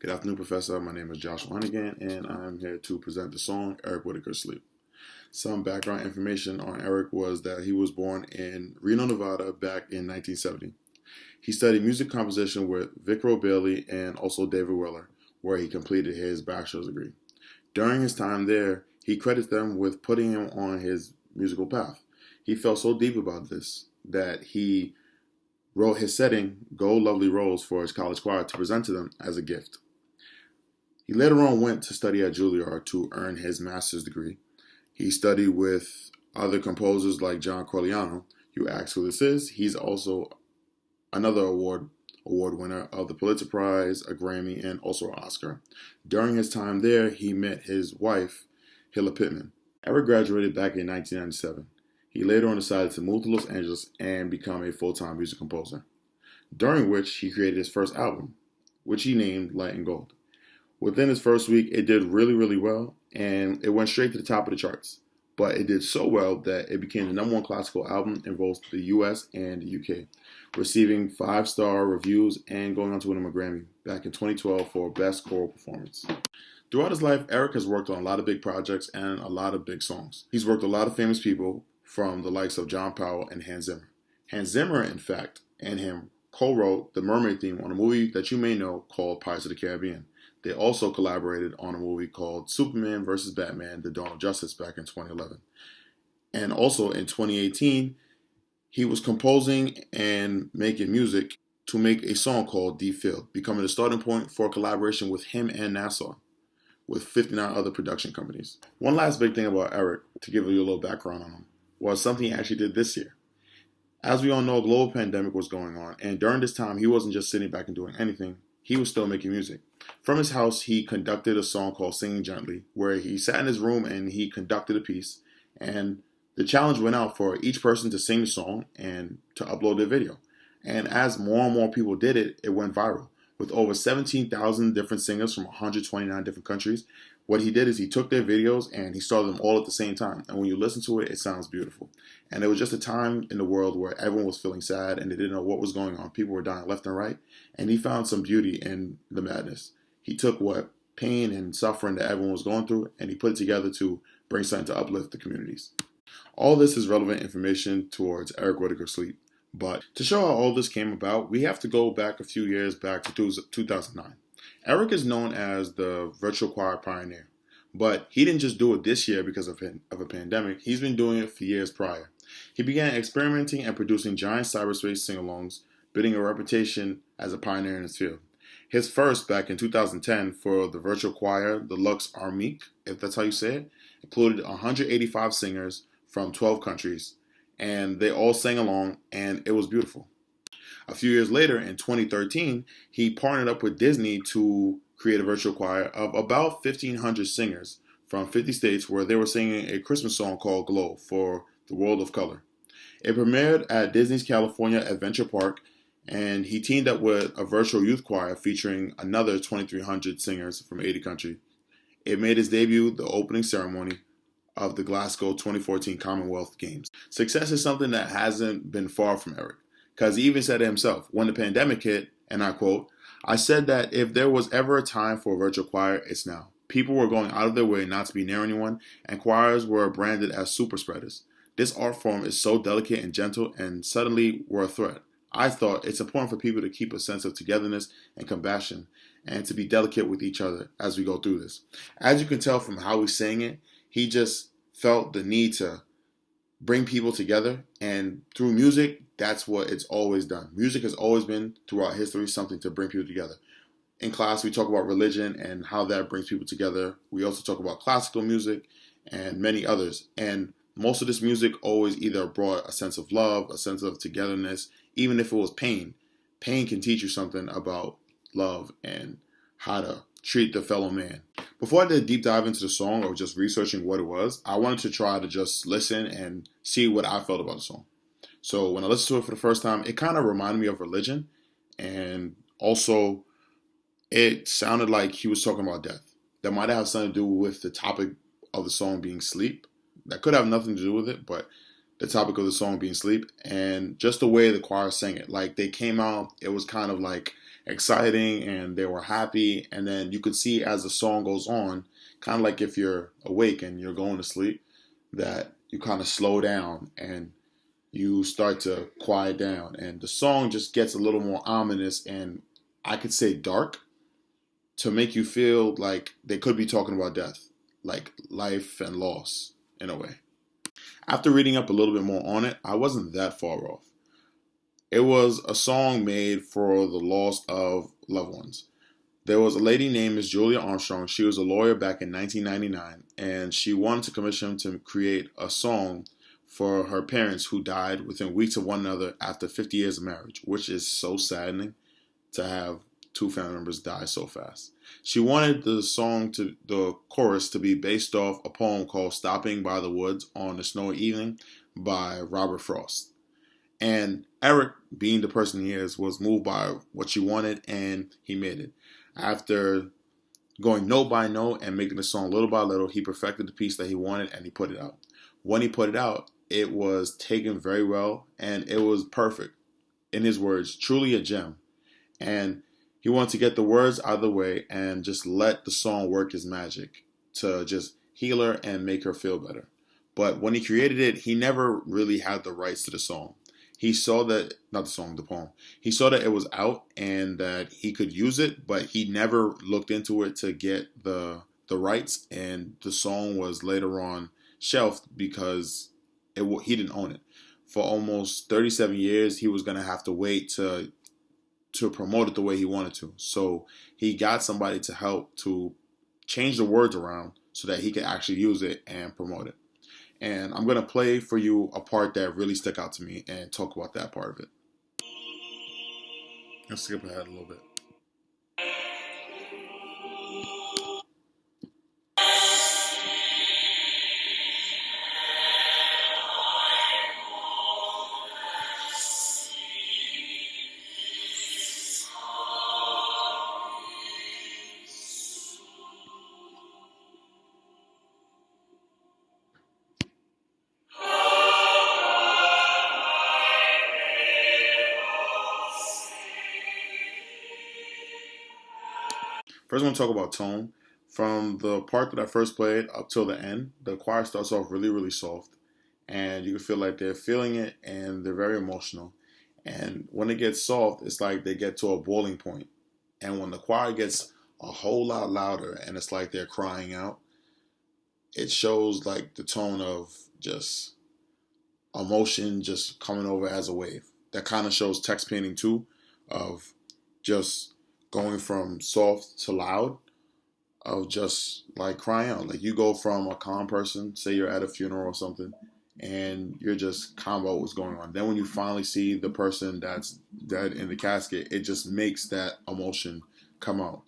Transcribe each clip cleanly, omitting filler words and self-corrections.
Good afternoon, Professor. My name is Joshua Hunnigan, and I'm here to present the song Eric Whitacre-Sleep. Some background information on Eric was that he was born in Reno, Nevada back in 1970. He studied music composition with Vic Bailey and also David Weller, where he completed his bachelor's degree. During his time there, he credits them with putting him on his musical path. He felt so deep about this that he wrote his setting, Gold Lovely Rose, for his college choir to present to them as a gift. He later on went to study at Juilliard to earn his master's degree. He studied with other composers like John Corigliano. You ask who this is. He's also another award winner of the Pulitzer Prize, a Grammy, and also an Oscar. During his time there, he met his wife, Hilla Pittman. Eric graduated back in 1997. He later on decided to move to Los Angeles and become a full-time music composer, during which he created his first album, which he named Light and Gold. Within his first week, it did really, really well, and it went straight to the top of the charts. But it did so well that it became the #1 classical album in both the US and the UK, receiving 5-star reviews and going on to win him a Grammy back in 2012 for Best Choral Performance. Throughout his life, Eric has worked on a lot of big projects and a lot of big songs. He's worked with a lot of famous people from the likes of John Powell and Hans Zimmer. Hans Zimmer, in fact, and him co-wrote the mermaid theme on a movie that you may know called Pirates of the Caribbean. They also collaborated on a movie called Superman vs. Batman, The Dawn of Justice back in 2011. And also in 2018, he was composing and making music to make a song called Deep Field, becoming the starting point for a collaboration with him and Nassau, with 59 other production companies. One last big thing about Eric, to give you a little background on him, was something he actually did this year. As we all know, a global pandemic was going on, and during this time, he wasn't just sitting back and doing anything. He was still making music. From his house, he conducted a song called Singing Gently, where he sat in his room and he conducted a piece. And the challenge went out for each person to sing the song and to upload their video. And as more and more people did it, it went viral. With over 17,000 different singers from 129 different countries, what he did is he took their videos and he started them all at the same time. And when you listen to it, it sounds beautiful. And it was just a time in the world where everyone was feeling sad and they didn't know what was going on. People were dying left and right. And he found some beauty in the madness. He took what pain and suffering that everyone was going through and he put it together to bring something to uplift the communities. All this is relevant information towards Eric Whitacre-Sleep. But to show how all this came about, we have to go back a few years back to 2009. Eric is known as the virtual choir pioneer, but he didn't just do it this year because of a pandemic. He's been doing it for years prior. He began experimenting and producing giant cyberspace sing-alongs, building a reputation as a pioneer in his field. His first, back in 2010, for the virtual choir, the Lux Armique, if that's how you say it, included 185 singers from 12 countries, and they all sang along, and it was beautiful. A few years later, in 2013, he partnered up with Disney to create a virtual choir of about 1,500 singers from 50 states where they were singing a Christmas song called Glow for the World of Color. It premiered at Disney's California Adventure Park, and he teamed up with a virtual youth choir featuring another 2,300 singers from 80 countries. It made its debut the opening ceremony of the Glasgow 2014 Commonwealth Games. Success is something that hasn't been far from Eric, because he even said it himself. When the pandemic hit, and I quote, "I said that if there was ever a time for a virtual choir, it's now. People were going out of their way not to be near anyone, and choirs were branded as super spreaders. This art form is so delicate and gentle, and suddenly we're a threat. I thought it's important for people to keep a sense of togetherness and compassion, and to be delicate with each other as we go through this." As you can tell from how he's saying it, he just felt the need to bring people together, and through music, that's what it's always done. Music has always been, throughout history, something to bring people together. In class, we talk about religion and how that brings people together. We also talk about classical music and many others. And most of this music always either brought a sense of love, a sense of togetherness, even if it was pain. Pain can teach you something about love and how to treat the fellow man. Before I did a deep dive into the song or just researching what it was, I wanted to try to just listen and see what I felt about the song. So when I listened to it for the first time, it kind of reminded me of religion, and also it sounded like he was talking about death. That might have something to do with the topic of the song being sleep. That could have nothing to do with it, but the topic of the song being sleep, and just the way the choir sang it. Like, they came out, it was kind of like exciting and they were happy. And then you could see as the song goes on, kind of like if you're awake and you're going to sleep, that you kind of slow down and you start to quiet down. And the song just gets a little more ominous and I could say dark to make you feel like they could be talking about death, like life and loss in a way. After reading up a little bit more on it, I wasn't that far off. It was a song made for the loss of loved ones. There was a lady named Miss Julia Armstrong. She was a lawyer back in 1999, and she wanted to commission him to create a song for her parents who died within weeks of one another after 50 years of marriage, which is so saddening to have two family members die so fast. She wanted the chorus to be based off a poem called Stopping by the Woods on a Snowy Evening by Robert Frost. And Eric, being the person he is, was moved by what she wanted and he made it. After going note by note and making the song little by little, he perfected the piece that he wanted and he put it out. When he put it out, it was taken very well and it was perfect. In his words, truly a gem. And he wanted to get the words out of the way and just let the song work his magic to just heal her and make her feel better. But when he created it, he never really had the rights to the song. He saw that, not the song, the poem. He saw that it was out and that he could use it, but he never looked into it to get the rights. And the song was later on shelved because he didn't own it. For almost 37 years, he was going to have to wait to promote it the way he wanted to. So he got somebody to help to change the words around so that he could actually use it and promote it. And I'm going to play for you a part that really stuck out to me and talk about that part of it. Let's skip ahead a little bit. First, I want to talk about tone. From the part that I first played up till the end, the choir starts off really, really soft. And you can feel like they're feeling it and they're very emotional. And when it gets soft, it's like they get to a boiling point. And when the choir gets a whole lot louder and it's like they're crying out, it shows like the tone of just emotion just coming over as a wave. That kind of shows text painting too, of just going from soft to loud, of just like crying out. Like you go from a calm person, say you're at a funeral or something, and you're just calm about what's going on. Then when you finally see the person that's dead in the casket, it just makes that emotion come out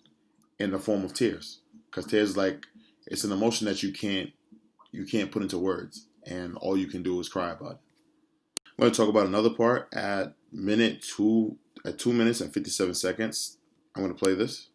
in the form of tears. Because tears, like, it's an emotion that you can't put into words, and all you can do is cry about it. I'm going to talk about another part at 2 minutes and 57 seconds. I'm going to play this.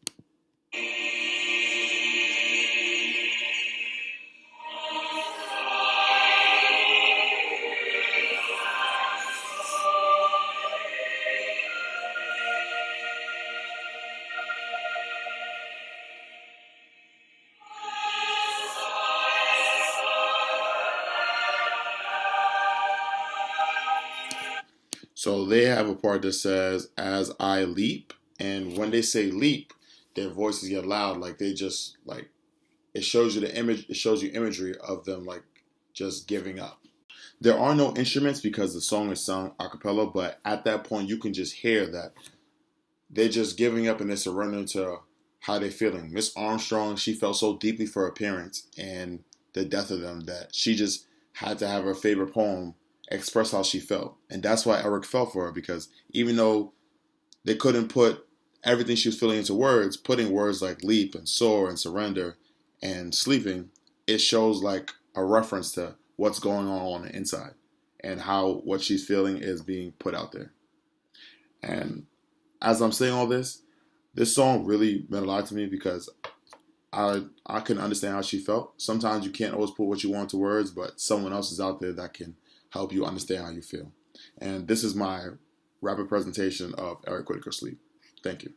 So they have a part that says, as I leap. And when they say leap, their voices get loud. Like they just, like, it shows you the image, it shows you imagery of them, like, just giving up. There are no instruments because the song is sung a cappella, but at that point, you can just hear that they're just giving up and they're surrendering to how they're feeling. Miss Armstrong, she felt so deeply for her parents and the death of them that she just had to have her favorite poem express how she felt. And that's why Eric felt for her, because even though they couldn't put everything she was feeling into words, putting words like leap and soar and surrender and sleeping, it shows like a reference to what's going on the inside and how what she's feeling is being put out there. And as I'm saying all this song really meant a lot to me because I can understand how she felt. Sometimes you can't always put what you want to words, but someone else is out there that can help you understand how you feel. And this is my rapid presentation of Eric Whitacre-Sleep. Thank you.